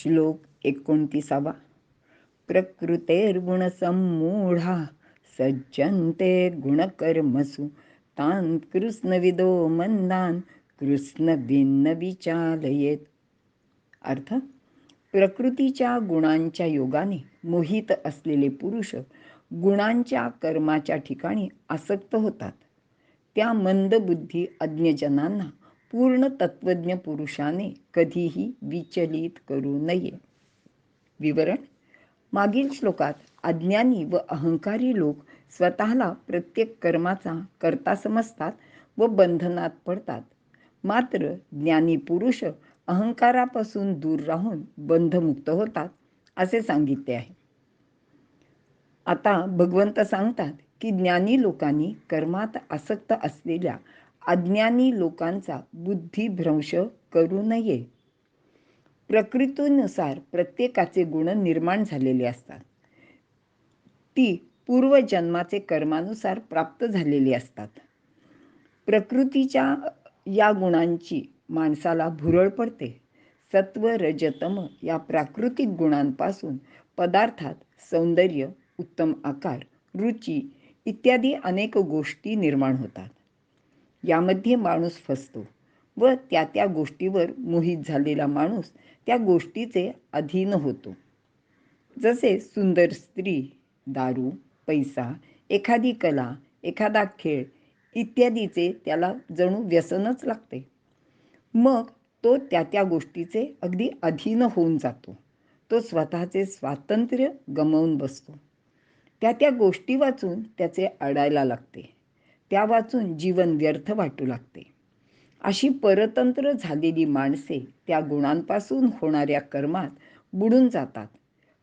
श्लोक 29. प्रकृतेर्गुणसम्मूढा सज्जन्ते गुणकर्मसु तान् कृष्णविदो मंदान् कृष्णविन्न विचालयेत. अर्थ, प्रकृतीच्या गुणांच्या योगाने मोहित असलेले पुरुष गुणांच्या कर्माच्या ठिकाणी आसक्त होतात. त्या मंदबुद्धी अज्ञजनांना पूर्ण तत्वज्ञ पुरुषाने कधीही विचलित करू नये. विवरण: मागील श्लोकात अज्ञानी व अहंकारी लोक स्वतःला प्रत्येक कर्माचा कर्ता समजतात व बंधनात पडतात. मात्र ज्ञानी पुरुष अहंकारापासून दूर राहून बंधमुक्त होतात असे सांगितले आहे. आता भगवंत सांगतात की ज्ञानी लोकांनी कर्मात आसक्त असलेल्या अज्ञानी लोकांचा बुद्धिभ्रंश करू नये. प्रकृतीनुसार प्रत्येकाचे गुण निर्माण झालेले असतात. ती पूर्वजन्माचे कर्मानुसार प्राप्त झालेली असतात. प्रकृतीच्या या गुणांची माणसाला भुरळ पडते. सत्व रजतम या प्राकृतिक गुणांपासून पदार्थात सौंदर्य, उत्तम आकार, रुची इत्यादी अनेक गोष्टी निर्माण होतात. यामध्ये माणूस फसतो व त्या गोष्टीवर मोहित झालेला माणूस त्या गोष्टीचे अधीन होतो. जसे सुंदर स्त्री, दारू, पैसा, एखादी कला, एखादा खेळ इत्यादीचे त्याला जणू व्यसनच लागते. मग तो त्या गोष्टीचे अगदी अधीन होऊन जातो. तो स्वतःचे स्वातंत्र्य गमावून बसतो. त्या गोष्टी वाचून त्याचे अडायला लागते. त्या वाचून जीवन व्यर्थ वाटू लागते. अशी परतंत्र झालेली माणसे त्या गुणांपासून होणाऱ्या कर्मात बुडून जातात.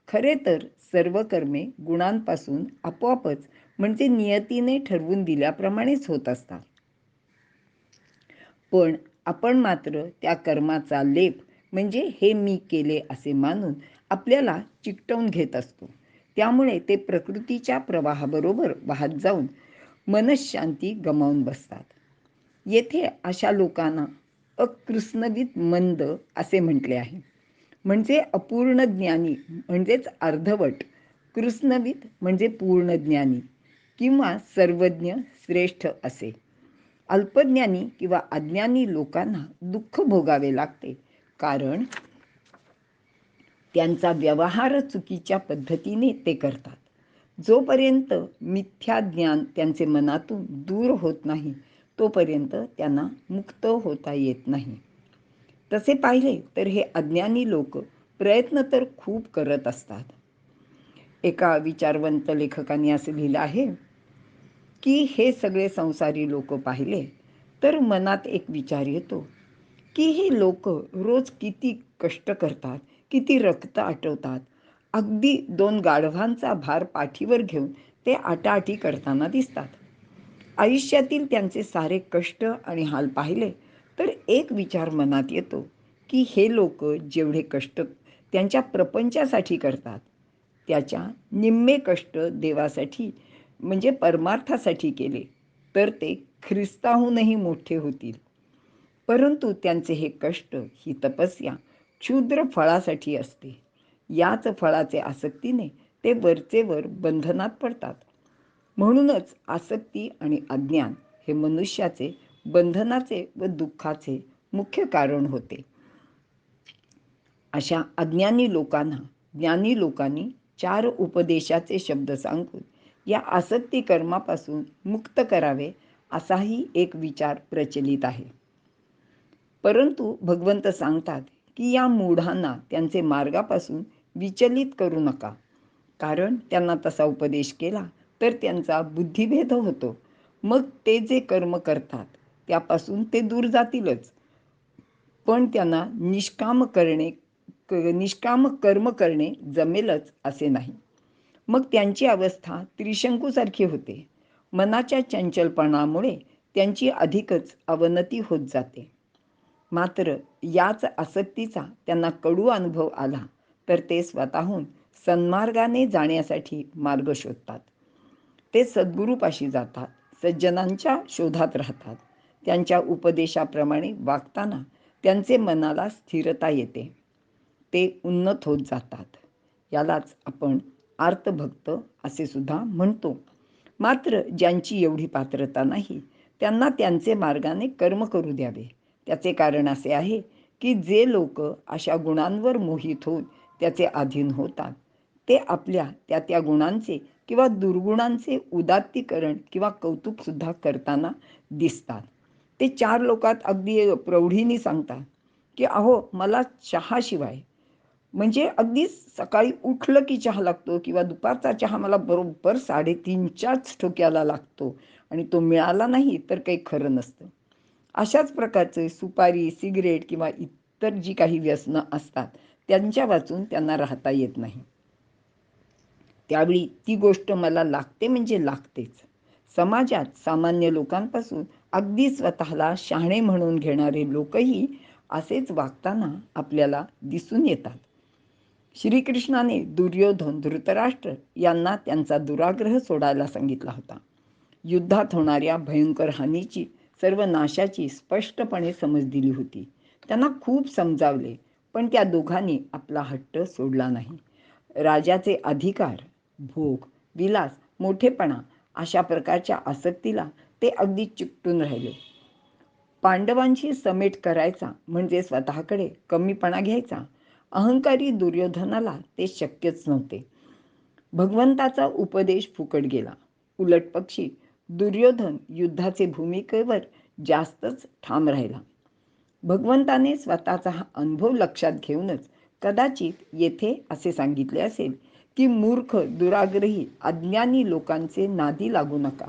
खरे तर सर्व कर्मे गुणांपासून आपोआपच म्हणजे नियतीने ठरवून दिल्याप्रमाणेच होत असतात. पण आपण मात्र त्या कर्माचा लेप म्हणजे हे मी केले असे मानून आपल्याला चिकटवून घेत असतो. त्यामुळे ते प्रकृतीच्या प्रवाहाबरोबर वाहत जाऊन मनःशांती गमावून बसतात. येथे अशा लोकांना अकृष्णविद मंद असे म्हटले आहे. म्हणजे अपूर्ण ज्ञानी म्हणजेच अर्धवट, कृष्णविद म्हणजे पूर्ण ज्ञानी किंवा सर्वज्ञ श्रेष्ठ असे. अल्पज्ञानी किंवा अज्ञानी लोकांना दुःख भोगावे लागते, कारण त्यांचा व्यवहार चुकीच्या पद्धतीने ते करतात. जोपर्यंत मिथ्या ज्ञान त्यांचे मनातून दूर होत नाही तोपर्यंत त्यांना मुक्त होता येत नाही. तसे पाहिले तर हे अज्ञानी लोक प्रयत्न तर खूप करत असतात. एका विचारवंत लेखकाने असे लिहिलं आहे की हे सगळे संसारी लोक पाहिले तर मनात एक विचार येतो की हे लोक रोज किती कष्ट करतात, किती रक्त आटवतात. अगदी 2 गाढवांचा भार पाठीवर घेऊन ते आटाआटी करताना दिसतात. आयुष्यातील त्यांचे सारे कष्ट आणि हाल पाहिले तर एक विचार मनात येतो की हे लोक जेवढे कष्ट त्यांच्या प्रपंचासाठी करतात त्याच्या निम्मे कष्ट देवासाठी म्हणजे परमार्थासाठी केले तर ते ख्रिस्ताहूनही मोठे होतील. परंतु त्यांचे हे कष्ट, ही तपस्या क्षुद्र फळासाठी असते. याच फळाचे आसक्तीने ते वरचेवर बंधनात पडतात. म्हणूनच आसक्ती आणि अज्ञान हे मनुष्याचे बंधनाचे व दुःखाचे मुख्य कारण होते. अशा अज्ञानी लोकांना ज्ञानी लोकांनी 4 उपदेशाचे शब्द सांगून या आसक्ती कर्मापासून मुक्त करावे असाही एक विचार प्रचलित आहे. परंतु भगवंत सांगतात की या मूढांना त्यांचे मार्गापासून विचलित करू नका, कारण त्यांना तसा उपदेश केला तर त्यांचा बुद्धिभेद होतो. मग ते जे कर्म करतात त्यापासून ते दूर जातीलच, पण त्यांना निष्काम कर्म करणे जमेलच असे नाही. मग त्यांची अवस्था त्रिशंकूसारखी होते. मनाच्या चंचलपणामुळे त्यांची अधिकच अवनती होत जाते. मात्र याच आसक्तीचा त्यांना कडू अनुभव आला तर ते स्वतःहून सन्मार्गाने जाण्यासाठी मार्ग शोधतात. ते सद्गुरूपाशी जातात, सज्जनांच्या शोधात राहतात. त्यांच्या उपदेशाप्रमाणे वागताना त्यांचे मनाला स्थिरता येते. ते उन्नत होत जातात. यालाच आपण आर्तभक्त असे सुद्धा म्हणतो. मात्र ज्यांची एवढी पात्रता नाही त्यांना त्यांचे मार्गाने कर्म करू द्यावे. त्याचे कारण असे आहे की जे लोक अशा गुणांवर मोहित होऊन त्याचे अधीन होतात ते आपल्या त्या त्या गुणांचे किंवा दुर्गुणांचे उदात्तीकरण किंवा कौतुकसुद्धा करताना दिसतात. ते चार लोकात अगदी प्रौढीने सांगतात की अहो मला चहाशिवाय, म्हणजे अगदी सकाळी उठलं की चहा लागतो किंवा दुपारचा चहा मला बरोबर 3:30च्याच ठोक्याला लागतो आणि तो मिळाला नाही तर काही खरं नसतं. अशाच प्रकारचे सुपारी, सिगरेट किंवा इतर जी काही व्यसनं असतात त्यांच्या वाचून त्यांना राहता येत नाही. त्यावेळी ती गोष्ट मला लागते म्हणजे लागतेच. समाजात सामान्य लोकांपासून अगदी स्वतःला शहाणे म्हणून घेणारे लोकही असेच वागताना आपल्याला दिसून येतात. श्रीकृष्णाने दुर्योधन, धृतराष्ट्र यांना त्यांचा दुराग्रह सोडायला सांगितला होता. युद्धात होणाऱ्या भयंकर हानीची, सर्व नाशाची स्पष्टपणे समज दिली होती. त्यांना खूप समजावले, पण त्या दोघांनी आपला हट्ट सोडला नाही. राजाचे अधिकार, भोग, विलास, मोठेपणा अशा प्रकारच्या आसक्तीला ते अगदी चिकटून राहिले. पांडवांशी समेट करायचा म्हणजे स्वतःकडे कमीपणा घ्यायचा. अहंकारी दुर्योधनाला ते शक्यच नव्हते. भगवंताचा उपदेश फुकट गेला. उलट पक्षी दुर्योधन युद्धाचे भूमिकेवर जास्तच ठाम राहिला. भगवंताने स्वतःचा हा अनुभव लक्षात घेऊनच कदाचित येथे असे सांगितले असेल की मूर्ख, दुराग्रही, अज्ञानी लोकांचे नादी लागू नका.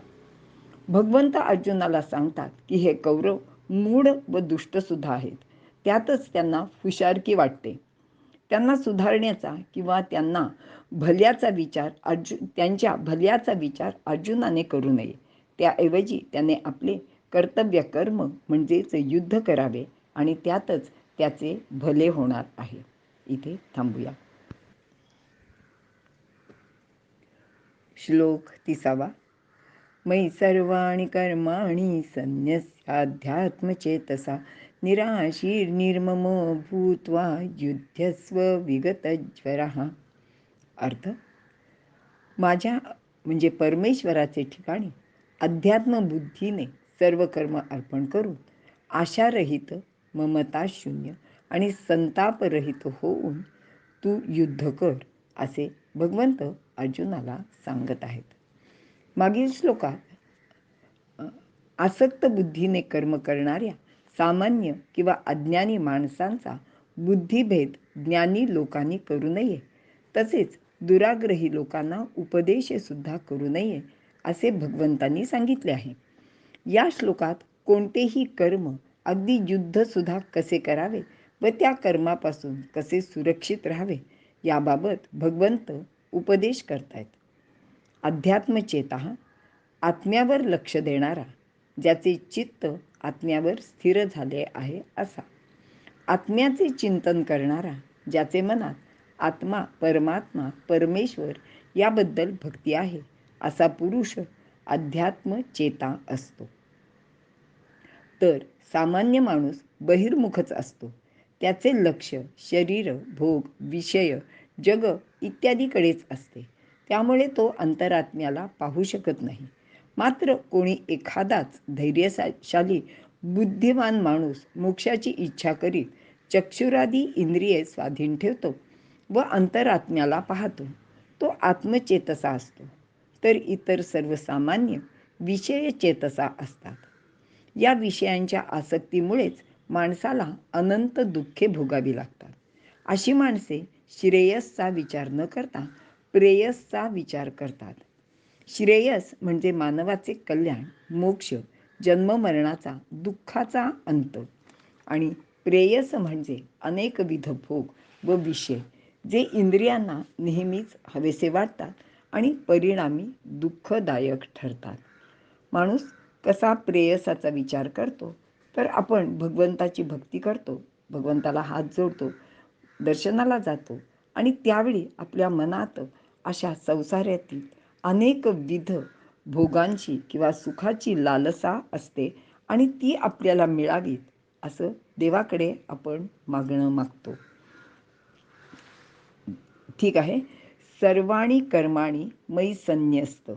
भगवंत अर्जुनाला सांगतात की हे कौरव मूढ व दुष्टसुद्धा आहेत. त्यातच त्यांना हुशारकी वाटते. त्यांना सुधारण्याचा किंवा त्यांच्या भल्याचा विचार अर्जुनाने करू नये. त्याऐवजी त्याने आपले कर्तव्य कर्म म्हणजेच युद्ध करावे आणि त्यातच त्याचे भले होणार आहे. इथे थांबूया. श्लोक 30. मयि सर्वाणि कर्माणि सन्न्यस्याध्यात्मचेतसा निराशीर्निर्ममो भूत्वा युध्यस्व विगतज्वरः. अर्थ: माझ्या म्हणजे परमेश्वराचे ठिकाणी अध्यात्मबुद्धीने सर्व कर्म अर्पण करून आशारहित, ममताशून्य आणि संतापरहित होऊन तू युद्ध कर, असे भगवंत अर्जुनाला सांगत आहेत. मागील श्लोकात आसक्त बुद्धीने कर्म करणाऱ्या सामान्य किंवा अज्ञानी माणसांचा बुद्धिभेद ज्ञानी लोकांनी करू नये, तसेच दुराग्रही लोकांना उपदेशसुद्धा करू नये असे भगवंतांनी सांगितले आहे. या श्लोकात कोणतेही कर्म, अगदी युद्धसुद्धा कसे करावे व त्या कर्मापासून कसे सुरक्षित राहावे याबाबत भगवंत उपदेश करतायत. अध्यात्मचेता, आत्म्यावर लक्ष देणारा, ज्याचे चित्त आत्म्यावर स्थिर झाले आहे असा. आत्म्याचे चिंतन करणारा, ज्याचे मनात आत्मा, परमात्मा, परमेश्वर याबद्दल भक्ती आहे असा पुरुष अध्यात्मचेता असतो. तर सामान्य माणूस बहिर्मुखच असतो. त्याचे लक्ष शरीर, भोग, विषय, जग इत्यादीकडेच असते. त्यामुळे तो अंतरात्म्याला पाहू शकत नाही. मात्र कोणी एखादाच धैर्यशाली, बुद्धिमान माणूस मोक्षाची इच्छा करीत चक्षुरादी इंद्रिये स्वाधीन ठेवतो व अंतरात्म्याला पाहतो. तो आत्मचेतसा असतो. तर इतर सर्वसामान्य विषयचेतसा असतात. या विषयांच्या आसक्तीमुळेच माणसाला अनंत दुःखे भोगावी लागतात. अशी माणसे श्रेयसचा विचार न करता प्रेयसचा विचार करतात. श्रेयस म्हणजे मानवाचे कल्याण, मोक्ष, जन्ममरणाचा, दुःखाचा अंत, आणि प्रेयस म्हणजे अनेकविध भोग व विषय जे इंद्रियांना नेहमीच हवेसे वाटतात आणि परिणामी दुःखदायक ठरतात. माणूस कसा प्रेयसाचा विचार करतो, तर आपण भगवंताची भक्ती करतो, भगवंताला हात जोडतो, दर्शनाला जातो आणि त्यावेळी आपल्या मनात अशा संसारातील अनेकविध भोगांची किंवा सुखाची लालसा असते आणि ती आपल्याला मिळावीत असं देवाकडे आपण मागणं मागतो. ठीक आहे. सर्वाणी कर्माणी मयी संन्यस्त.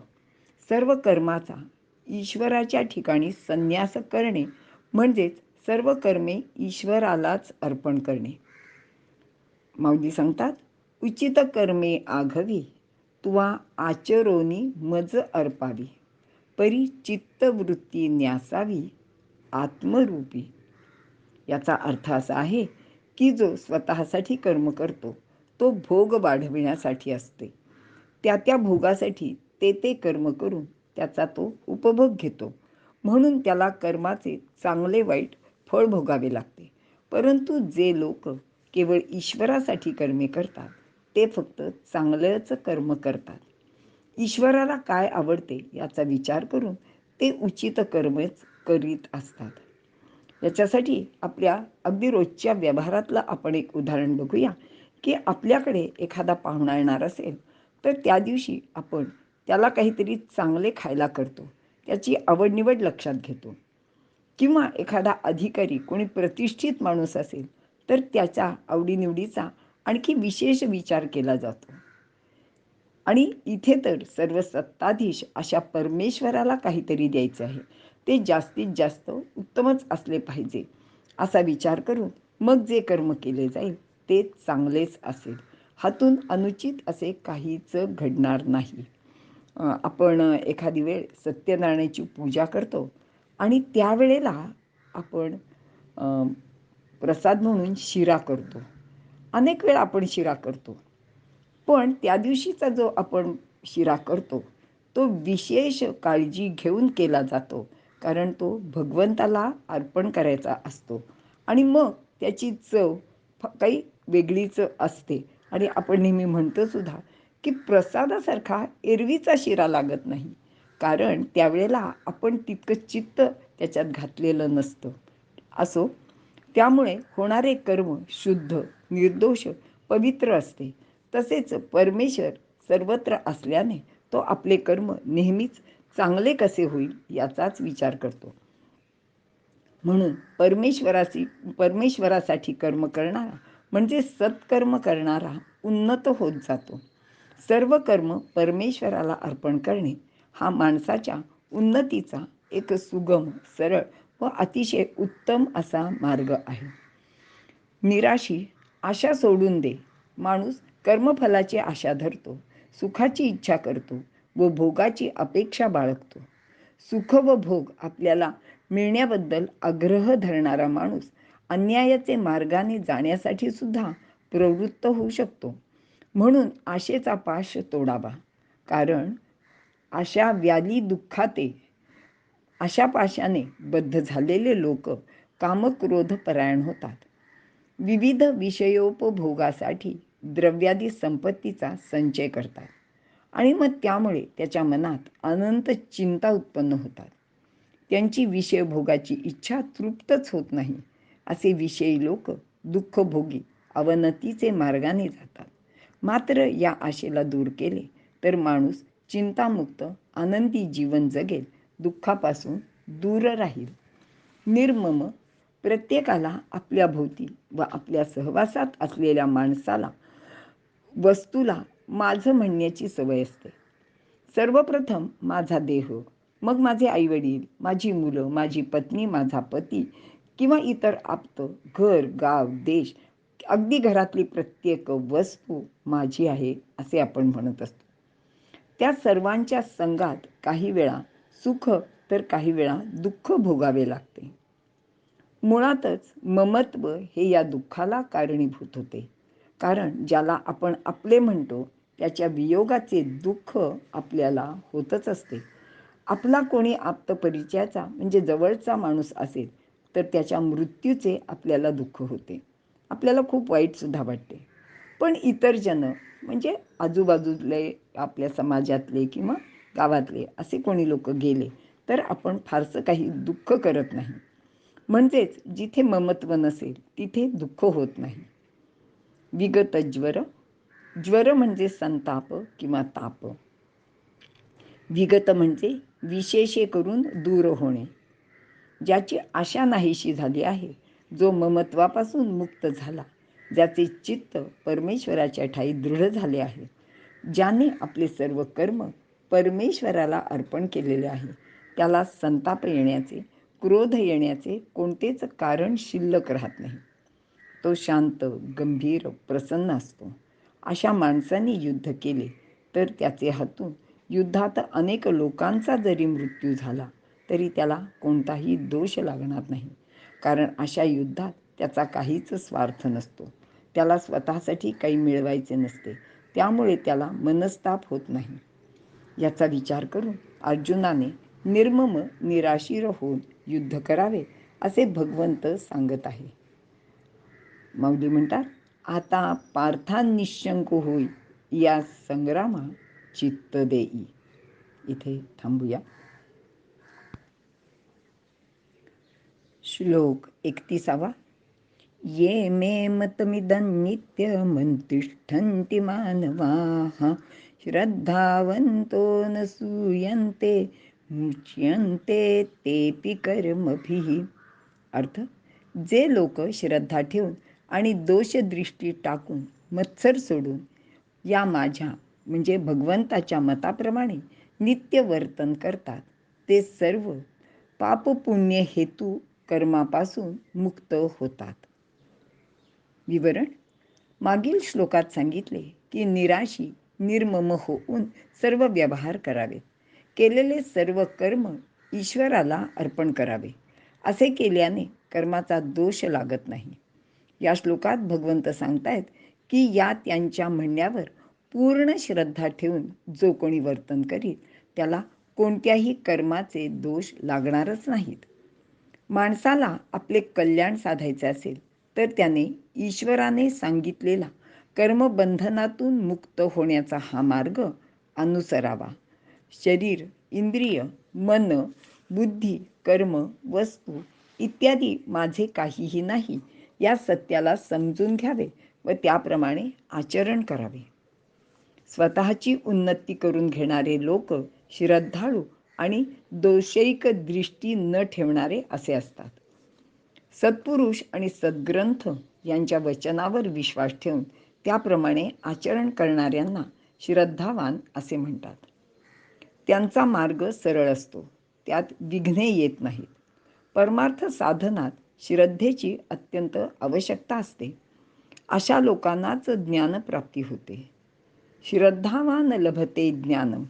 सर्व कर्माचा ईश्वराच्या ठिकाणी संन्यास करणे म्हणजेच सर्व कर्मे ईश्वरालाच अर्पण करणे. माऊली सांगतात, उचित कर्मे आघवी तुवा आचरोनी मज अर्पावी, परी चित्तवृत्ती न्यासावी आत्मरूपी. याचा अर्थ असा आहे की जो स्वतःसाठी कर्म करतो तो भोग वाढविण्यासाठी असते. त्या भोगासाठी ते कर्म करून त्याचा तो उपभोग घेतो. म्हणून त्याला कर्माचे चांगले वाईट फळ भोगावे लागते. परंतु जे लोक केवळ ईश्वरासाठी कर्मे करतात ते फक्त चांगलंच कर्म करतात. ईश्वराला काय आवडते याचा विचार करून ते उचित कर्मच करीत असतात. याच्यासाठी आपल्या अगदी रोजच्या व्यवहारातलं आपण एक उदाहरण बघूया की आपल्याकडे एखादा पाहुणा येणार असेल तर त्या दिवशी आपण त्याला काहीतरी चांगले खायला करतो, त्याची आवडनिवड लक्षात घेतो. किंवा एखादा अधिकारी कोणी प्रतिष्ठित माणूस असेल तर त्याच्या आवडीनिवडीचा आणखी विशेष विचार केला जातो. आणि इथे तर सर्व सत्ताधीश अशा परमेश्वराला काहीतरी द्यायचं आहे, ते जास्तीत जास्त उत्तमच असले पाहिजे असा विचार करून मग जे कर्म केले जाईल ते चांगलेच असेल. हातून अनुचित असे काहीच घडणार नाही. आपण एखादी वेळ सत्यनारायणाची पूजा करतो आणि त्यावेळेला आपण प्रसाद म्हणून शिरा करतो. अनेक वेळा आपण शिरा करतो, पण त्या दिवशीचा जो आपण शिरा करतो तो विशेष काळजी घेऊन केला जातो, कारण तो भगवंताला अर्पण करायचा असतो. आणि मग त्याची चव काही वेगळीच असते. आणि आपण नेहमी म्हणतो सुद्धा की प्रसादासारखा एरवीचा शिरा लागत नाही, कारण त्यावेळेला आपण तितकं चित्त त्याच्यात घातलेलं नसतं. असो, त्यामुळे होणारे कर्म शुद्ध, निर्दोष, पवित्र असते. तसेच परमेश्वर सर्वत्र असल्याने तो आपले कर्म नेहमीच चांगले कसे होईल याचाच विचार करतो. म्हणून परमेश्वरासाठी कर्म करणारा म्हणजे सत्कर्म करणारा उन्नत होत जातो. सर्व कर्म परमेश्वराला अर्पण करणे हा माणसाच्या उन्नतीचा एक सुगम, सरळ व अतिशय उत्तम असा मार्ग आहे. निराशी आशा सोडून दे. माणूस कर्मफलाची आशा धरतो, सुखाची इच्छा करतो व भोगाची अपेक्षा बाळगतो. सुख व भोग आपल्याला मिळण्याबद्दल आग्रह धरणारा माणूस अन्यायाचे मार्गाने जाण्यासाठी सुद्धा प्रवृत्त होऊ शकतो. म्हणून आशेचा पाश तोडावा, कारण आशा व्याली दुःखाते. अशा पाशाने बद्ध झालेले लोक कामक्रोध परायण होतात. विविध विषयोपभोगासाठी द्रव्यादी संपत्तीचा संचय करतात आणि मग त्यामुळे त्याच्या मनात अनंत चिंता उत्पन्न होतात. त्यांची विषयभोगाची इच्छा तृप्तच होत नाही. असे विषयी लोक दुःखभोगी अवनतीचे मार्गाने जातात. मात्र या आशेला दूर केले तर माणूस चिंतामुक्त आनंदी जीवन जगेल, दुःखापासून दूर राहील. निर्मम प्रत्येकाला आपल्या भोवती व आपल्या सहवासात असलेल्या माणसाला, वस्तूला माझं म्हणण्याची सवय असते. सर्वप्रथम माझा देह, मग माझे आईवडील, माझी मुलं, माझी पत्नी, माझा पती किंवा इतर आप्त, घर, गाव, देश, अगदी घरातली प्रत्येक वस्तू माझी आहे असे आपण म्हणत असतो. त्या सर्वांच्या संगात काही वेळा सुख तर काही वेळा दुःख भोगावे लागते. मुळातच ममत्व हे या दुःखाला कारणीभूत होते, कारण ज्याला आपण आपले म्हणतो त्याच्या वियोगाचे दुःख आपल्याला होतच असते. आपला कोणी आप्तपरिचयाचा म्हणजे जवळचा माणूस असेल तर त्याच्या मृत्यूचे आपल्याला दुःख होते, आपल्याला खूप वाईटसुद्धा वाटते. पण इतर जन म्हणजे आजूबाजूले, आपल्या समाजातले किंवा गावातले असे कोणी लोक गेले तर आपण फारसं काही दुःख करत नाही. म्हणजेच जिथे ममत्व नसेल तिथे दुःख होत नाही. विगत ज्वर, ज्वर म्हणजे संताप किंवा ताप. विगत म्हणजे विशेषे करून दूर होणे. ज्याची आशा नाहीशी झाली आहे, जो ममत्वापासून मुक्त झाला, ज्याचे चित्त परमेश्वराच्या ठायी दृढ झाले आहे, ज्याने आपले सर्व कर्म परमेश्वराला अर्पण केलेले आहे, त्याला संताप येण्याचे, क्रोध येण्याचे कोणतेच कारण शिल्लक राहत नाही. तो शांत, गंभीर, प्रसन्न असतो. अशा माणसाने युद्ध केले तर त्याचे हातून युद्धात अनेक लोकांचा जरी मृत्यू झाला तरी त्याला कोणताही दोष लागणार नाही, कारण अशा युद्धात त्याचा काहीच स्वार्थ नसतो. त्याला स्वतःसाठी काही मिळवायचे नसते, त्यामुळे त्याला मनस्ताप होत नाही. याचा विचार करून अर्जुनाने निर्मम निराशीर होऊन युद्ध करावे असे भगवंत सांगत आहे. माऊली म्हणतात, आता पार्था निशंक होई या संग्रामा चित्त देई. इथे थांबूया. श्लोक 31. ये मे मतमिदं नित्यमन्तिष्ठन्ति मानवाः श्रद्धावन्तो न सूयन्ते मुच्यन्ते तेपि कर्मभिः. अर्थ, जे लोक श्रद्धा ठेवून आणि दोषदृष्टी टाकून मत्सर सोडून या माझ्या म्हणजे भगवंताच्या मताप्रमाणे नित्य वर्तन करतात, ते सर्व पापपुण्य हेतू कर्मापासून मुक्त होतात. विवरण. मागील श्लोकात सांगितले की निराशी निर्मम होऊन सर्व व्यवहार करावेत, केलेले सर्व कर्म ईश्वराला अर्पण करावे. असे केल्याने कर्माचा दोष लागत नाही. या श्लोकात भगवंत सांगतायत की या त्यांच्या म्हणण्यावर पूर्ण श्रद्धा ठेवून जो कोणी वर्तन करील त्याला कोणत्याही कर्माचे दोष लागणारच नाहीत. माणसाला आपले कल्याण साधायचे असेल तर त्याने ईश्वराने सांगितलेला कर्मबंधनातून मुक्त होण्याचा हा मार्ग अनुसरावा. शरीर, इंद्रिय, मन, बुद्धी, कर्म, वस्तू इत्यादी माझे काहीही नाही या सत्याला समजून घ्यावे व त्याप्रमाणे आचरण करावे. स्वतःची उन्नती करून घेणारे लोक श्रद्धाळू आणि दोषैक दृष्टी न ठेवणारे असे असतात. सत्पुरुष आणि सद्ग्रंथ यांच्या वचनावर विश्वास ठेवून त्याप्रमाणे आचरण करणाऱ्यांना श्रद्धावान असे म्हणतात. त्यांचा मार्ग सरळ असतो, त्यात विघ्ने येत नाहीत. परमार्थ साधनात श्रद्धेची अत्यंत आवश्यकता असते. अशा लोकांनाच ज्ञानप्राप्ती होते. श्रद्धावान लभते ज्ञानम.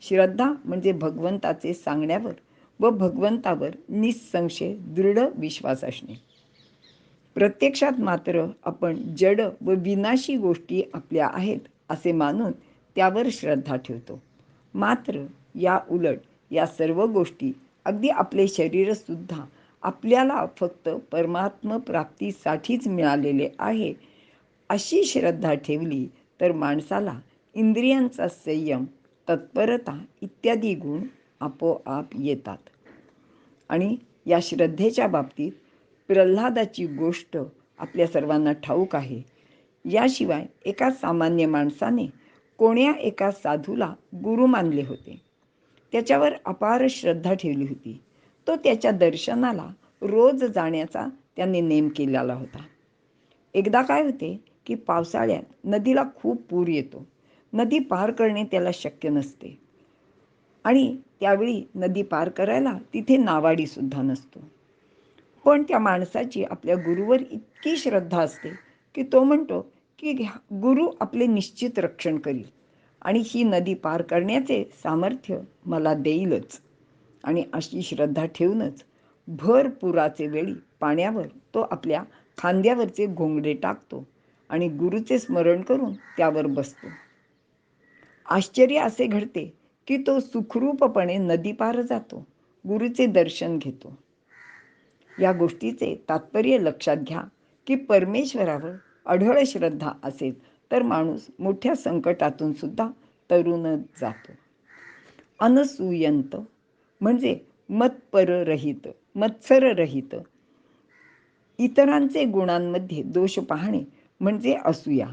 श्रद्धा म्हणजे भगवंताचे सांगण्यावर व भगवंतावर निसंशय दृढ विश्वास असणे. प्रत्यक्षात मात्र आपण जड व विनाशी गोष्टी आपल्या आहेत असे मानून त्यावर श्रद्धा ठेवतो. मात्र या उलट या सर्व गोष्टी, अगदी आपले शरीरसुद्धा आपल्याला फक्त परमात्म प्राप्तीसाठीच मिळालेले आहे अशी श्रद्धा ठेवली तर माणसाला इंद्रियांचा संयम, तत्परता इत्यादी गुण आपोआप येतात. आणि या श्रद्धेच्या बाबतीत प्रल्हादाची गोष्ट आपल्या सर्वांना ठाऊक आहे. याशिवाय एका सामान्य माणसाने कोण्या एका साधूला गुरु मानले होते. त्याच्यावर अपार श्रद्धा ठेवली होती. तो त्याच्या दर्शनाला रोज जाण्याचा त्याने नेम केलेला होता. एकदा काय होते की पावसाळ्यात नदीला खूप पूर येतो. नदी पार करणे त्याला शक्य नसते आणि त्यावेळी नदी पार करायला तिथे नावाडीसुद्धा नसतो. पण त्या माणसाची आपल्या गुरुवर इतकी श्रद्धा असते की तो म्हणतो की गुरु आपले निश्चित रक्षण करील आणि ही नदी पार करण्याचे सामर्थ्य मला देईलच. आणि अशी श्रद्धा ठेवूनच भर पुराचे वेळी पाण्यावर तो आपल्या खांद्यावरचे घोंगडे टाकतो आणि गुरुचे स्मरण करून त्यावर बसतो. आश्चर्य असे घडते की तो सुखरूपपणे नदी पार जातो, गुरुचे दर्शन घेतो. या गोष्टीचे तात्पर्य लक्षात घ्या की परमेश्वरावर अढळ श्रद्धा असेल तर माणूस मोठ्या संकटातून सुद्धा तरूनच जातो. अनसूयंत म्हणजे मतपररहित, मत्सररहित. इतरांचे गुणांमध्ये दोष पाहणे म्हणजे असूया.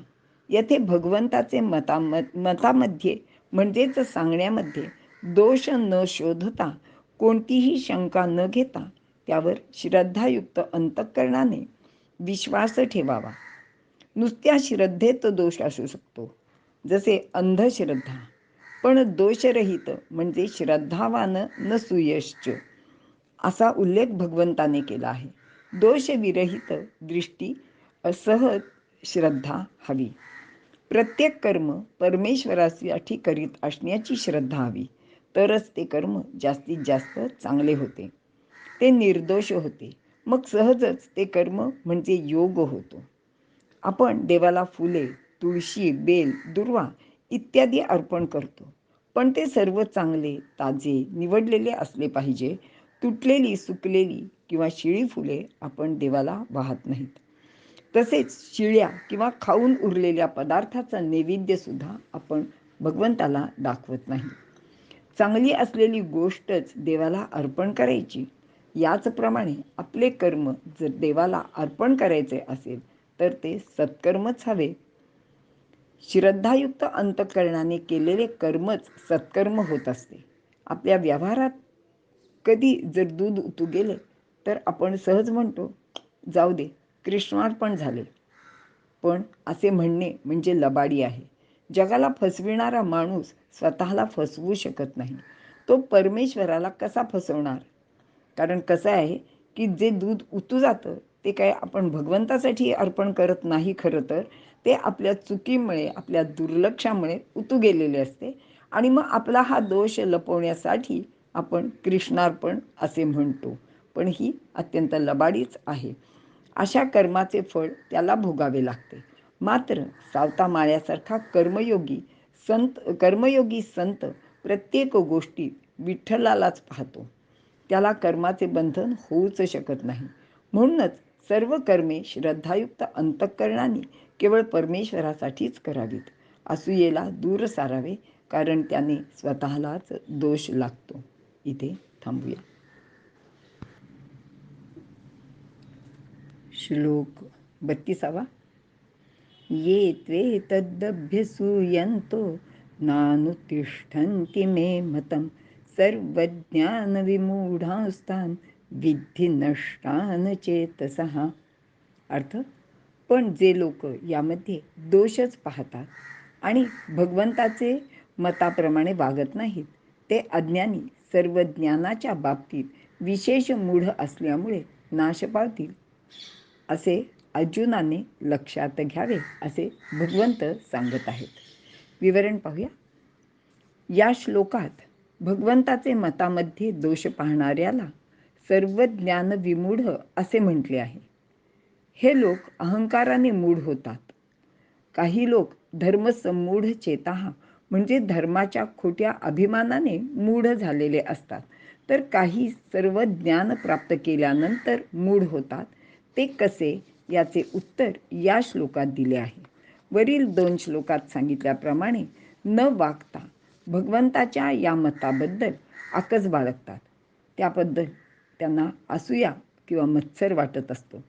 येथे भगवंताचे मतामध्ये म्हणजेच सांगण्यामध्ये दोष न शोधता, कोणतीही शंका न घेता त्यावर श्रद्धायुक्त अंतःकरणाने विश्वास ठेवावा. नुसत्या श्रद्धेत दोष असू शकतो, जसे अंधश्रद्धा, पण दोषरहित म्हणजे श्रद्धावान नसूयश्च असा उल्लेख भगवंताने केला आहे. दोषविरहित दृष्टी असहज श्रद्धा हवी. प्रत्येक कर्म परमेश्वरासाठी करीत असण्याची श्रद्धा हवी, तरच ते कर्म जास्तीत जास्त चांगले होते, ते निर्दोष होते. मग सहजच ते कर्म म्हणजे योग होतो. आपण देवाला फुले, तुळशी, बेल, दुर्वा इत्यादी अर्पण करतो, पण ते सर्व चांगले, ताजे, निवडलेले असले पाहिजे. तुटलेली, सुकलेली किंवा शिळी फुले आपण देवाला वाहत नाहीत. तसेच शिळ्या किंवा खाऊन उरलेल्या पदार्थाचा नैवेद्य सुद्धा आपण भगवंताला दाखवत नाही. चांगली असलेली गोष्टच देवाला अर्पण करायची. याचप्रमाणे आपले कर्म जर देवाला अर्पण करायचे असेल तर ते सत्कर्मच हवे. श्रद्धायुक्त अंतःकरणाने केलेले कर्मच सत्कर्म होत असते. आपल्या व्यवहारात कधी जर दूध उतू गेले तर आपण सहज म्हणतो, जाऊ दे, कृष्णार्पण झाले. पण असे म्हणणे म्हणजे लबाडी आहे. जगाला फसविणारा माणूस स्वतःला फसवू शकत नाही. तो परमेश्वराला कसा फसवणार? कारण कसं आहे की जे दूध उतू जातं ते काय आपण भगवंतासाठी अर्पण करत नाही. खरं तर ते आपल्या चुकीमुळे, आपल्या दुर्लक्षामुळे उतू गेलेले असते आणि मग आपला हा दोष लपवण्यासाठी आपण कृष्णार्पण असे म्हणतो. पण ही अत्यंत लबाडीच आहे. अशा कर्माचे फळ त्याला भोगावे लागते. मात्र सावता माळ्यासारखा कर्मयोगी संत प्रत्येक गोष्टीत विठ्ठलालाच पाहतो. त्याला कर्माचे बंधन होऊच शकत नाही. म्हणूनच सर्व कर्मे श्रद्धायुक्त अंतःकरणाने केवळ परमेश्वरासाठीच करावीत. असूयेला दूर सारावे, कारण त्याने स्वतःलाच दोष लागतो. इथे थांबूया. श्लोक 32. ये त्वे तदभ्यसूयन्तो नानुतिष्ठन्ति मे मतं सर्वज्ञानविमूढांस्तान् विद्धि नष्टान चेतसः. अर्थ, पण जे लोक यामध्ये दोषच पाहतात आणि भगवंताचे मताप्रमाणे वागत नाहीत, ते अज्ञानी सर्व ज्ञानाच्या बाबतीत विशेष मूढ असल्यामुळे नाश पावतील, असे अर्जुनाने लक्षात घ्यावे, असे भगवंत सांगत आहेत. विवरण पाहूया. या श्लोकात भगवंताचे मतामध्ये दोष पाहणाऱ्याला सर्व ज्ञान विमूढ असे म्हटले आहे. हे लोक अहंकाराने मूढ होतात. काही लोक धर्मसमूढ चेताः म्हणजे धर्माच्या खोट्या अभिमानाने मूढ झालेले असतात, तर काही सर्व ज्ञान प्राप्त केल्यानंतर मूढ होतात. ते कसे, याचे उत्तर या श्लोकात दिले आहे. वरील 2 श्लोकात सांगितल्याप्रमाणे न वागता भगवंताच्या या मताबद्दल आकस बाळगतात. त्याबद्दल त्यांना असूया किंवा मत्सर वाटत असतो.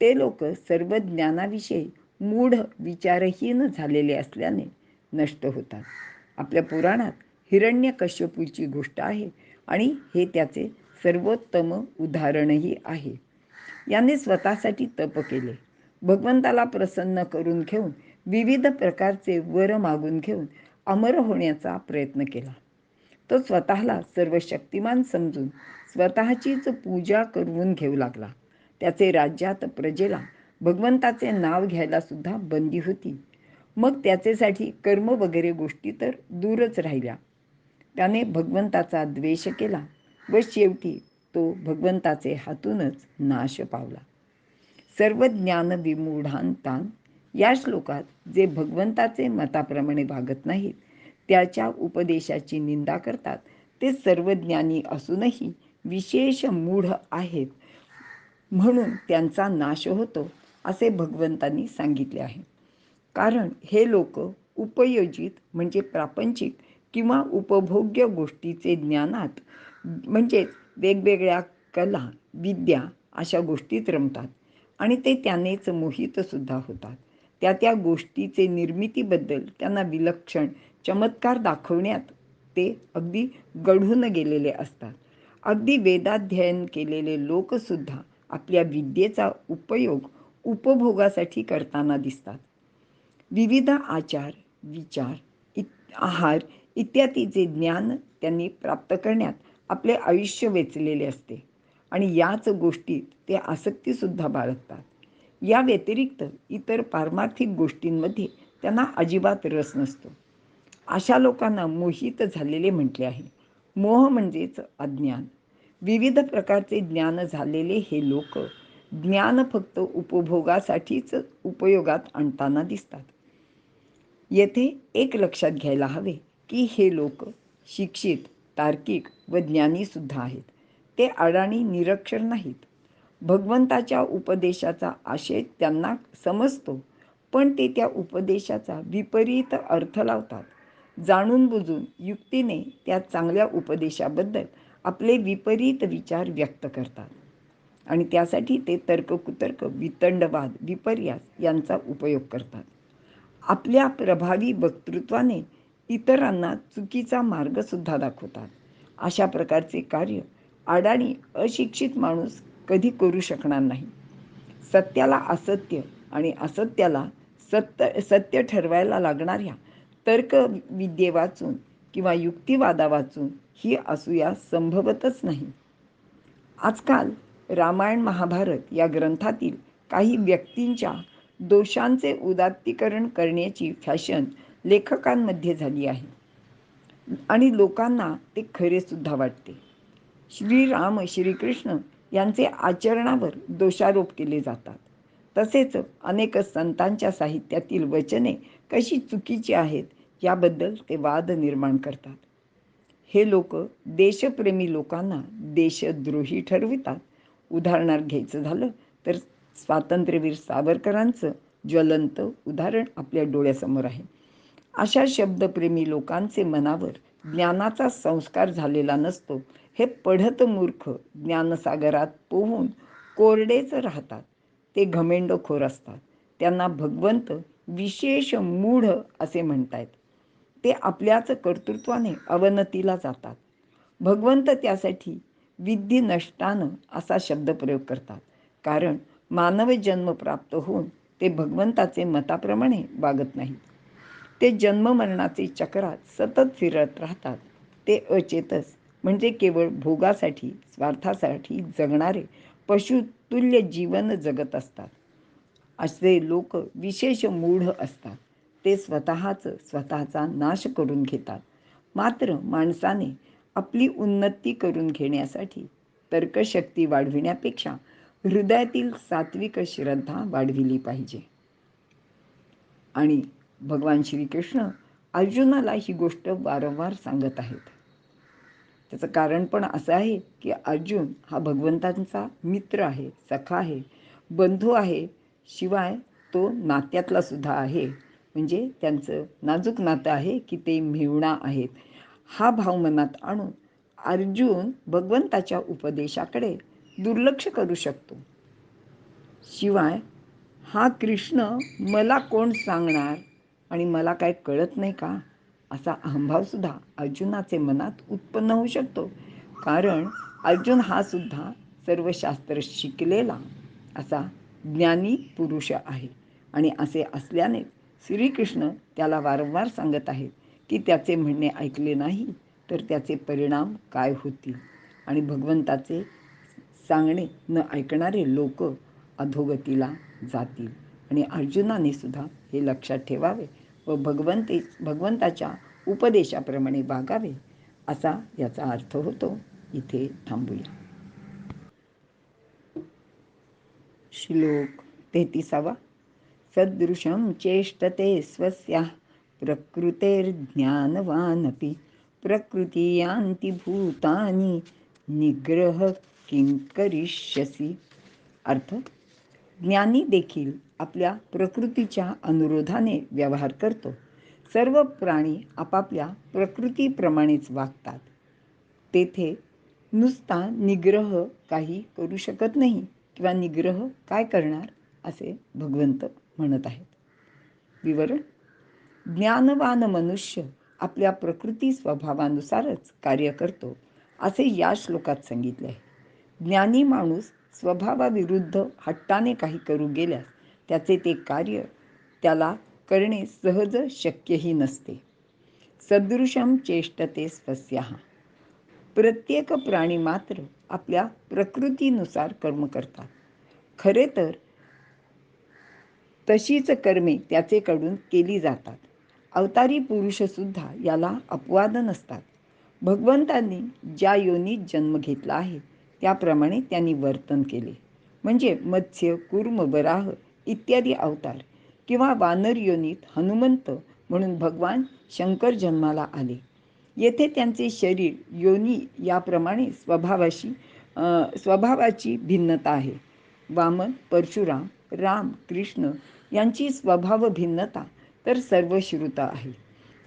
ते लोक सर्व ज्ञानाविषयी मूढ विचारहीन झालेले असल्याने नष्ट होतात. आपल्या पुराणात हिरण्यकश्यपूची गोष्ट आहे आणि हे त्याचे सर्वोत्तम उदाहरणही आहे. याने स्वतःसाठी तप केले, भगवंताला प्रसन्न करून घेऊन विविध प्रकारचे वर मागून घेऊन अमर होण्याचा प्रयत्न केला. तो स्वतःला सर्व शक्तिमान समजून स्वतःचीच पूजा करून घेऊ लागला. त्याचे राज्यात प्रजेला भगवंताचे नाव घ्यायला सुद्धा बंदी होती. मग त्याचेसाठी कर्म वगैरे गोष्टी तर दूरच राहिल्या. त्याने भगवंताचा द्वेष केला व शेवटी तो भगवंताचे हातूनच नाश पावला. सर्व ज्ञान विमूढांतान या श्लोकात जे भगवंताचे मताप्रमाणे वागत नाहीत, त्याच्या उपदेशाची निंदा करतात, ते सर्व ज्ञानी असूनही विशेष मूढ आहेत, म्हणून त्यांचा नाश होतो, असे भगवंतांनी सांगितले आहे. कारण हे लोक उपयोजित म्हणजे प्रापंचिक किंवा उपभोग्य गोष्टीचे ज्ञानात म्हणजेच वेगवेगळ्या कला, विद्या अशा गोष्टीत रमतात आणि ते त्यानेच मोहितसुद्धा होतात. त्या गोष्टीचे निर्मितीबद्दल त्यांना विलक्षण चमत्कार दाखवण्यात ते अगदी गढून गेलेले असतात. अगदी वेदाध्ययन केलेले लोकसुद्धा आपल्या विद्येचा उपयोग उपभोगासाठी करताना दिसतात. विविध आचार, विचार, आहार इत्यादीचे ज्ञान त्यांनी प्राप्त करण्यात आपले आयुष्य वेचलेले असते आणि याच गोष्टीत ते आसक्तीसुद्धा बाळगतात. या व्यतिरिक्त इतर पारमार्थिक गोष्टींमध्ये त्यांना अजिबात रस नसतो. अशा लोकांना मोहित झालेले म्हटले आहे. मोह म्हणजेच अज्ञान. विविध प्रकारचे ज्ञान झालेले हे लोक ज्ञान फक्त उपभोगासाठीच उपयोगात आणताना दिसतात. येथे एक लक्षात घ्यायला हवे की हे लोक शिक्षित, तार्किक व ज्ञानीसुद्धा आहेत. ते अडाणी निरक्षर नाहीत. भगवंताच्या उपदेशाचा आशय त्यांना समजतो, पण ते त्या उपदेशाचा विपरीत अर्थ लावतात. जाणून बुजून युक्तीने त्या चांगल्या उपदेशाबद्दल आपले विपरीत विचार व्यक्त करतात आणि त्यासाठी ते तर्ककुतर्क, वितंडवाद, विपर्यास यांचा उपयोग करतात. आपल्या प्रभावी वक्तृत्वाने इतरांना चुकीचा मार्गसुद्धा दाखवतात. अशा प्रकारचे कार्य अडाणी, अशिक्षित माणूस कधी करू शकणार नाही. सत्याला असत्य आणि असत्याला सत्य ठरवायला लागणाऱ्या तर्कविद्ये वाचून किंवा युक्तिवादा वाचून ही असूया संभवतच नाही. आजकाल रामायण महाभारत या ग्रंथातील काही व्यक्तींच्या दोषांचे उदात्तीकरण करण्याची फॅशन लेखकांमध्ये झाली आहे आणि लोकांना ते खरेसुद्धा वाटते. श्रीराम, श्रीकृष्ण यांचे आचरणावर दोषारोप केले जातात. तसेच अनेक संतांच्या साहित्यातील वचने कशी चुकीची आहेत याबद्दल ते वाद निर्माण करतात. हे लोक देशप्रेमी लोकांना देशद्रोही ठरवितात. उदाहरणार्थ घ्यायचं झालं तर स्वातंत्र्यवीर सावरकरांचं ज्वलंत उदाहरण आपल्या डोळ्यासमोर आहे. अशा शब्दप्रेमी लोकांचे मनावर ज्ञानाचा संस्कार झालेला नसतो. हे पढत मूर्ख ज्ञानसागरात पोहून कोरडेच राहतात. ते घमेंडखोर असतात. त्यांना भगवंत विशेष मूढ असे म्हणतायत. ते आपल्याच कर्तृत्वाने अवनतीला जातात. भगवंत त्यासाठी विद्धी नष्टानं असा शब्दप्रयोग करतात, कारण मानव जन्म प्राप्त होऊन ते भगवंताचे मताप्रमाणे वागत नाहीत. ते जन्ममरणाचे चक्रात सतत फिरत राहतात. ते अचेतस म्हणजे केवळ भोगासाठी, स्वार्थासाठी जगणारे पशुतुल्य जीवन जगत असतात. असे लोक विशेष मूढ असतात. ते स्वतःचा नाश करून घेतात. मात्र माणसाने आपली उन्नती करून घेण्यासाठी तर्कशक्ती वाढविण्यापेक्षा हृदयातील सात्विक श्रद्धा वाढविली पाहिजे. आणि भगवान श्रीकृष्ण अर्जुनाला ही गोष्ट वारंवार सांगत आहेत. त्याचं कारण पण असं आहे की अर्जुन हा भगवंतांचा मित्र आहे, सखा आहे, बंधू आहे. शिवाय तो नात्यातला सुद्धा आहे. म्हणजे त्यांचं नाजूक नातं आहे की ते मेहुणा आहेत. हा भाव मनात आणून अर्जुन भगवंताच्या उपदेशाकडे दुर्लक्ष करू शकतो. शिवाय हा कृष्ण मला कोण सांगणार आणि मला काय कळत नाही का असा अहंभावसुद्धा अर्जुनाचे मनात उत्पन्न होऊ शकतो. कारण अर्जुन हा सुद्धा सर्व शास्त्र शिकलेला असा ज्ञानी पुरुष आहे आणि असे असल्याने श्रीकृष्ण त्याला वारंवार सांगत आहेत की त्याचे म्हणणे ऐकले नाही तर त्याचे परिणाम काय होतील आणि भगवंताचे सांगणे न ऐकणारे लोक अधोगतीला जातील. आणि अर्जुनाने सुद्धा हे लक्षात ठेवावे व भगवंताच्या उपदेशाप्रमाणे वागावे असा याचा अर्थ होतो. इथे थांबूया. श्लोक 33. सदृशं चेष्टते स्वस्याः प्रकृतेर्ज्ञानवानपि प्रकृती यान्ति भूतानि निग्रह किं करिष्यसि. अर्थ: ज्ञानी देखील आपल्या प्रकृतीच्या अनुरोधाने व्यवहार करतो. सर्व प्राणी आपापल्या प्रकृतीप्रमाणेच वागतात. तेथे नुसता निग्रह काही करू शकत नाही किंवा निग्रह काय करणार असे भगवंत म्हणत आहेत. विवरण: ज्ञानवान मनुष्य आपल्या प्रकृती स्वभावानुसारच कार्य करतो असे या श्लोकात सांगितले आहे. ज्ञानी माणूस स्वभावाविरुद्ध हट्टाने काही करू गेल्यास त्याचे ते कार्य त्याला करणे सहज शक्यही नसते. सदृशम चेष्टते स्वस्याः. प्रत्येक प्राणी मात्र आपल्या प्रकृतीनुसार कर्म करतात. खरे तर तशीच कर्मे त्याचेकडून केली जातात. अवतारी पुरुषसुद्धा याला अपवाद नसतात. भगवंतांनी ज्या योनीत जन्म घेतला आहे त्याप्रमाणे त्यांनी वर्तन केले. म्हणजे मत्स्य, कूर्म, वराह इत्यादी अवतार किंवा वानर योनीत हनुमंत म्हणून भगवान शंकर जन्माला आले. येथे त्यांचे शरीर योनी याप्रमाणे स्वभावाची भिन्नता आहे. वामन, परशुराम, राम, कृष्ण यांची स्वभाव भिन्नता तर सर्वश्रुत आहे.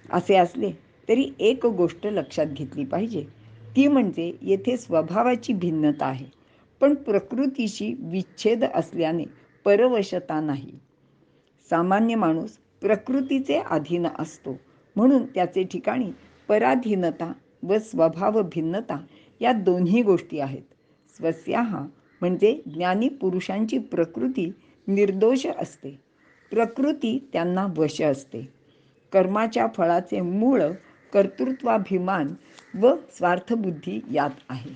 असे असले तरी एक गोष्ट लक्षात घेतली पाहिजे, ती म्हणजे येथे स्वभावाची भिन्नता आहे, पण प्रकृतीशी विच्छेद असल्याने परवशता नाही. सामान्य माणूस प्रकृतीचे अधीन असतो, म्हणून त्याचे ठिकाणी पराधीनता व स्वभाव भिन्नता या दोन्ही गोष्टी आहेत. स्वस्याः म्हणजे ज्ञानी पुरुषांची प्रकृती निर्दोष असते. प्रकृती त्यांना वश असते. कर्माच्या फळाचे मूळ कर्तृत्वाभिमान व स्वार्थबुद्धी यात आहे.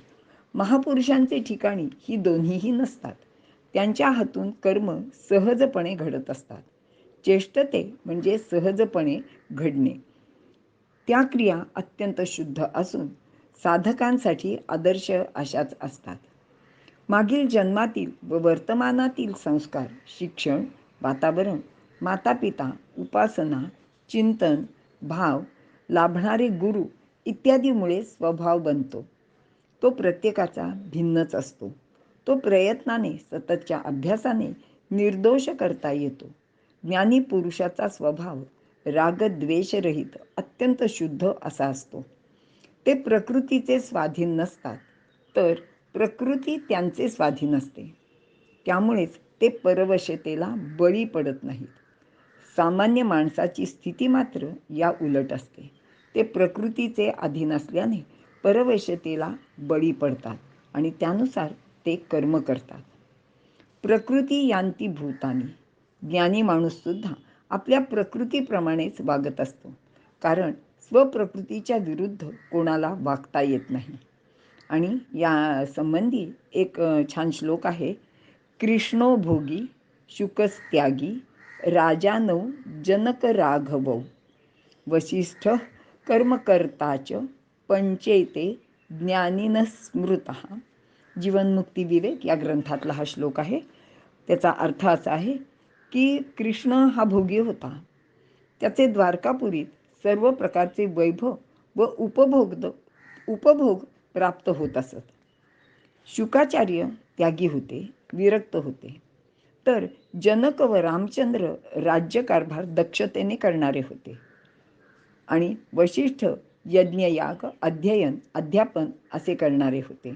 महापुरुषांचे ठिकाणी ही दोन्हीही नसतात. त्यांच्या हातून कर्म सहजपणे घडत असतात. चेष्टते म्हणजे सहजपणे घडणे. त्या क्रिया अत्यंत शुद्ध असून साधकांसाठी आदर्श अशाच असतात. मागील जन्मातील व वर्तमानातील संस्कार, शिक्षण, वातावरण, मातापिता, उपासना, चिंतन, भाव, लाभणारे गुरु इत्यादीमुळे स्वभाव बनतो. तो प्रत्येकाचा भिन्नच असतो. तो प्रयत्नाने, सततच्या अभ्यासाने निर्दोष करता येतो. ज्ञानी पुरुषाचा स्वभाव रागद्वेषरहित अत्यंत शुद्ध असा असतो. ते प्रकृतीचे स्वाधीन नसतात, तर प्रकृती त्यांचे स्वाधीन असते. त्यामुळेच ते परवशतेला बळी पडत नाहीत. सामान्य माणसाची स्थिती मात्र या उलट असते. ते प्रकृतीचे अधीन असल्याने परवशतेला बळी पडतात आणि त्यानुसार ते कर्म करतात. प्रकृती यांती भूतानी. ज्ञानी माणूससुद्धा आपल्या प्रकृतीप्रमाणेच वागत असतो, कारण स्वप्रकृतीच्या विरुद्ध कोणाला वागता येत नाही. आणि या संबंधी एक छान श्लोक आहे. कृष्णो भोगी शुकस्त्यागी राजानौ जनक राघवौ वसिष्ठ कर्मकर्ताच पंचैते ज्ञानिनः स्मृतः. जीवनमुक्ती विवेक या ग्रंथातला हा श्लोक आहे. त्याचा अर्थ असा आहे की कृष्ण हा भोगी होता. त्याचे द्वारकापुरीत सर्व प्रकारचे वैभव व उपभोग प्राप्त होत असत. शुकाचार्य त्यागी होते, विरक्त होते, तर जनक व रामचंद्र राज्यकारभार दक्षतेने करणारे होते आणि वशिष्ठ यज्ञयाग, अध्ययन, अध्यापन असे करणारे होते.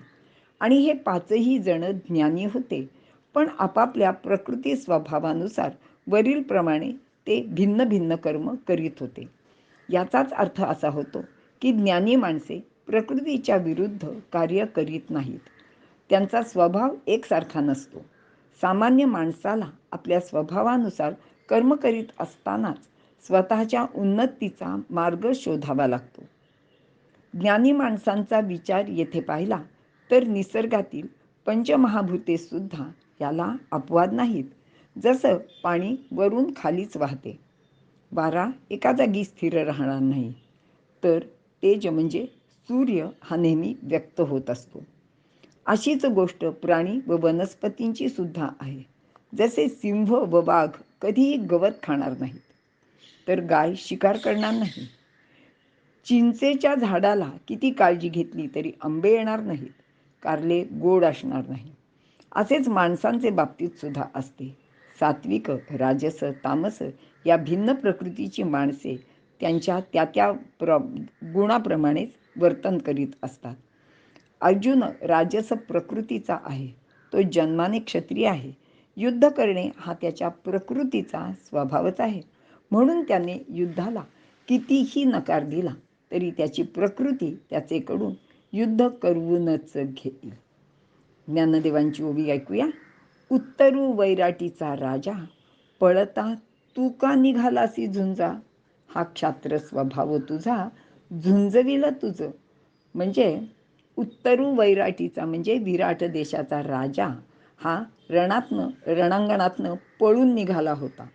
आणि हे पाचही जण ज्ञानी होते, पण आपापल्या प्रकृती स्वभावानुसार वरीलप्रमाणे ते भिन्न भिन्न कर्म करीत होते. याचाच अर्थ असा होतो की ज्ञानी माणसे प्रकृतीच्या विरुद्ध कार्य करीत नाहीत. त्यांचा स्वभाव एकसारखा नसतो. सामान्य माणसाला आपल्या स्वभावानुसार कर्म करीत असतानाच स्वतःच्या उन्नतीचा मार्ग शोधावा लागतो. ज्ञानी माणसांचा विचार येथे पाहिला तर निसर्गातील पंचमहाभूते सुद्धा याला अपवाद नाहीत. जसं पाणी वरून खालीच वाहते, वारा एका जागी स्थिर राहणार नाही, तर तेज म्हणजे सूर्य हा नेहमी व्यक्त होत असतो. अशीच गोष्ट प्राणी व वनस्पतींची सुद्धा आहे. जसे सिंह व वाघ कधीही गवत खाणार नाहीत, तर गाय शिकार करणार नाही. चिंचेच्या झाडाला किती काळजी घेतली तरी आंबे येणार नाहीत, कारले गोड असणार नाही. असेच माणसांचे बाबतीत सुद्धा असते. सात्विक, राजस, तामस या भिन्न प्रकृतीची माणसे त्यांच्या त्या गुणाप्रमाणेच वर्तन करीत असतात. अर्जुन राजस प्रकृतीचा आहे. तो जन्माने क्षत्रिय आहे. युद्ध करणे हा त्याच्या प्रकृतीचा स्वभावच आहे. म्हणून त्याने युद्धाला कितीही नकार दिला तरी त्याची प्रकृती त्याचेकडून युद्ध करूनच घेईल. ज्ञानदेवांची ओवी ऐकूया. उत्तरू वैराटीचा राजा, पळता तू का निघालासी झुंजा, हा क्षात्र स्वभाव तुझा, झुंजविलं तुझं. म्हणजे उत्तरू वैराटीचा म्हणजे विराट देशाचा राजा हा रणांगणातनं पळून निघाला होता.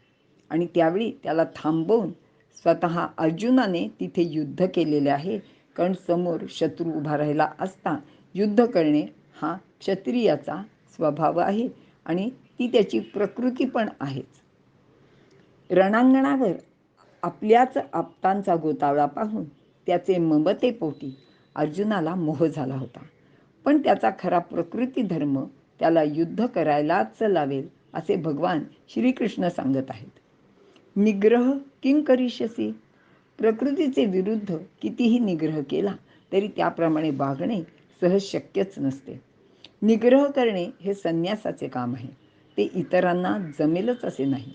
आणि त्यावेळी त्याला थांबवून स्वतः अर्जुनाने तिथे युद्ध केलेले आहे. कारण समोर शत्रू उभा राहिला असता युद्ध करणे हा क्षत्रियाचा स्वभाव आहे आणि ती त्याची प्रकृती पण आहेच. रणांगणावर आपल्याच आप्तांचा गोतावळा पाहून त्याचे ममतेपोटी अर्जुनाला मोह झाला होता. पण त्याचा खरा प्रकृती धर्म त्याला युद्ध करायलाच लावेल असे भगवान श्रीकृष्ण सांगत आहेत. निग्रह किं करिष्यसि, प्रकृतीचे विरुद्ध कितीही निग्रह केला तरी त्याप्रमाणे वागणे सहज शक्यच नसते. निग्रह करणे हे संन्यासाचे काम आहे, ते इतरांना जमेलच असे नाही.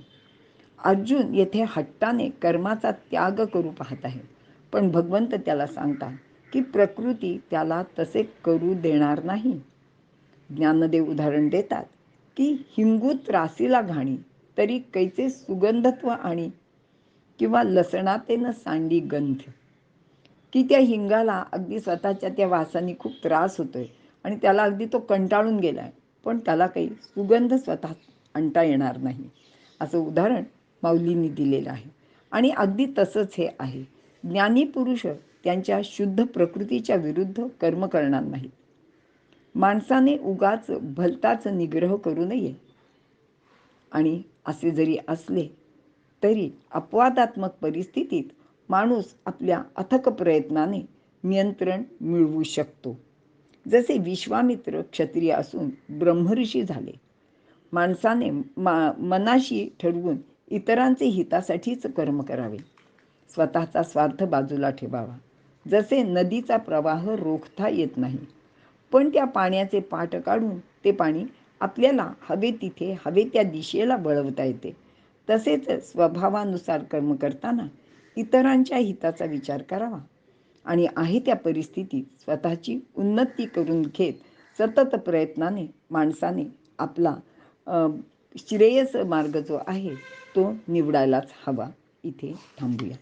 अर्जुन येथे हट्टाने कर्माचा त्याग करू पाहत आहे, पण भगवंत त्याला सांगतात की प्रकृती त्याला तसे करू देणार नाही. ज्ञानदेव उदाहरण देतात की हिंगूत रासीला घाणी, तरी कैचे सुगंधत्व आणि, किंवा लसणातेन सांडी गंध, की त्या हिंगाला अगदी स्वतःच्या त्या वासाने खूप त्रास होतोय आणि त्याला अगदी तो कंटाळून गेलाय, पण त्याला काही सुगंध स्वतः आणता येणार नाही. असं उदाहरण माऊलींनी दिलेलं आहे. आणि अगदी तसंच हे आहे. ज्ञानी पुरुष त्यांच्या शुद्ध प्रकृतीच्या विरुद्ध कर्म करणार नाहीत. माणसाने उगाच भलताच निग्रह करू नये. आणि असे जरी असले तरी अपवादात्मक परिस्थितीत माणूस आपल्या अथक प्रयत्नाने नियंत्रण मिळवू शकतो. जसे विश्वामित्र क्षत्रिय असून ब्रह्मऋषी झाले. माणसाने मनाशी ठरवून इतरांचे हितासाठीच कर्म करावे, स्वतःचा स्वार्थ बाजूला ठेवावा. जसे नदीचा प्रवाह रोखता येत नाही, पण त्या पाण्याचे पाट काढून ते पाणी आपल्याला हवे तिथे हवे त्या दिशेला वळवता येते, तसेच स्वभावानुसार कर्म करताना इतरांच्या हिताचा विचार करावा आणि आहे त्या परिस्थितीत स्वतःची उन्नती करून घेत सतत प्रयत्नाने माणसाने आपला श्रेयस मार्ग जो आहे तो निवडायलाच हवा. इथे थांबूया.